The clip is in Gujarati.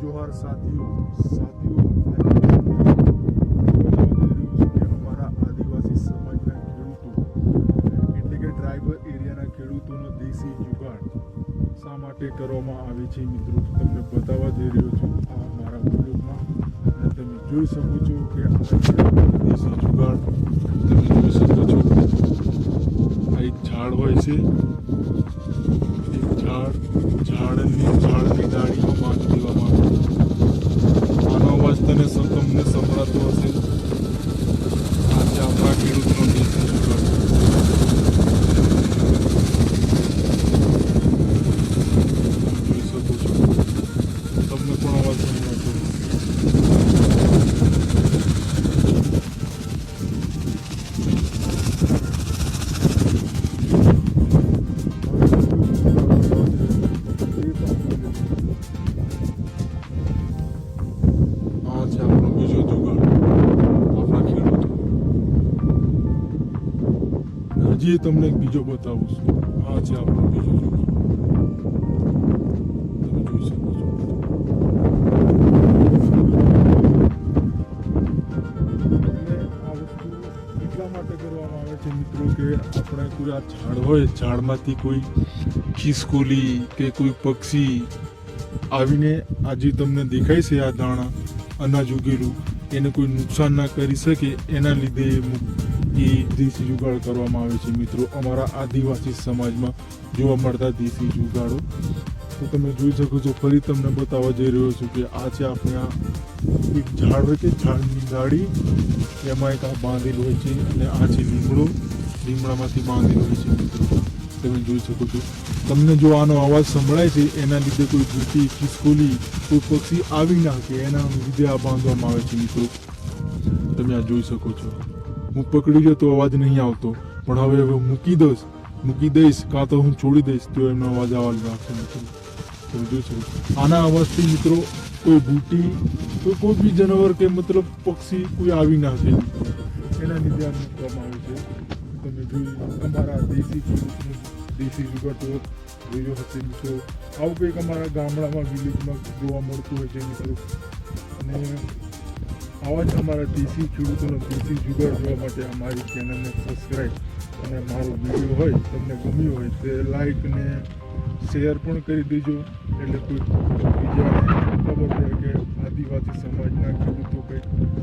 જોહાર સાથીઓ અમારા આદિવાસી સમાજના ખેડૂતો એટલે કે ટ્રાઇબલ એરિયાના ખેડૂતોનો દેશી જુગાડ શા માટે કરવામાં આવે છે મિત્રો તમને બતાવવા જઈ રહ્યો છું આ મારા વિડીયોમાં અને તમે જોઈ શકો છો કે આ દેશી જુગાડ તમે જોઈ શકો છો આ એક ઝાડ હોય છે ઝાડની ડાળીમાં બાંધી દેવામાં આવે આનો અવાજ તમને સંભળાતો હશે આ છે આપણા ખેડૂતનો દેશી જુગાડ જોઈ શકો છો તમને પણ અવાજ સંભળાતો છે આપણો બીજો જુગાડ આપણા ખેડૂતો હજી તમને એક બીજો બતાવું છું આ છે આપણો બીજો જુગાડ તમે જોઈ શકો છો આ વસ્તુ એટલા માટે કરવામાં આવે છે મિત્રો કે આપણે કોઈ આ ઝાડ હોય ઝાડમાંથી કોઈ ખિસકોલી કે કોઈ પક્ષી આવીને આજે તમને દેખાય છે આ દાણા અનાજ ઉગેલું એને કોઈ નુકસાન ના કરી શકે એના લીધે એ દેશી જુગાડ કરવામાં આવે છે મિત્રો અમારા આદિવાસી સમાજમાં જોવા મળતા દેશી જુગાડો તો તમે જોઈ શકો છો ફરી તમને બતાવવા જઈ રહ્યો છું કે આ છે આપણે આ એક ઝાડ હોય કે ઝાડની ડાળી એમાં એક આ બાંધેલું હોય છે અને આ છે લીમડામાંથી બાંધેલું હોય છે મિત્રો તમે જોઈ શકો છો તમને જો આનો અવાજ સંભળાય છે એના લીધે કોઈ ભૂખી ખિસકોલી કોઈ પક્ષી આવી ના કે એના લીધે આ બાંધવામાં આવે છે મિત્રો તમે આ જોઈ શકો છો હું પકડી ગયો તો અવાજ નહીં આવતો પણ હવે મૂકી દઈશ કાં તો હું છોડી દઈશ તો એમનો અવાજ આવવા લાગશે મિત્રો તમે જોઈ શકો આના અવાજથી મિત્રો કોઈ બૂટી કોઈ બી જાનવર કે મતલબ પક્ષી કોઈ આવી ના છે એના લીધે આ મૂકવામાં આવે છે તમે જોઈ અમારા દેશી જુગાડ તો જોયો હશે મિત્રો આવું કંઈક અમારા ગામડામાં વિલેજમાં જોવા મળતું હોય છે મિત્રો અને આવા જ અમારા દેશી ખેડૂતોનો દેશી જુગાડ જોવા માટે અમારી ચેનલને સબસ્ક્રાઈબ અને મારો વિડીયો હોય તમને ગમ્યો હોય તે લાઈક ને શેર પણ કરી દેજો એટલે કોઈ બીજાને ખબર પડે કે આદિવાસી સમાજના ખેડૂતો કંઈક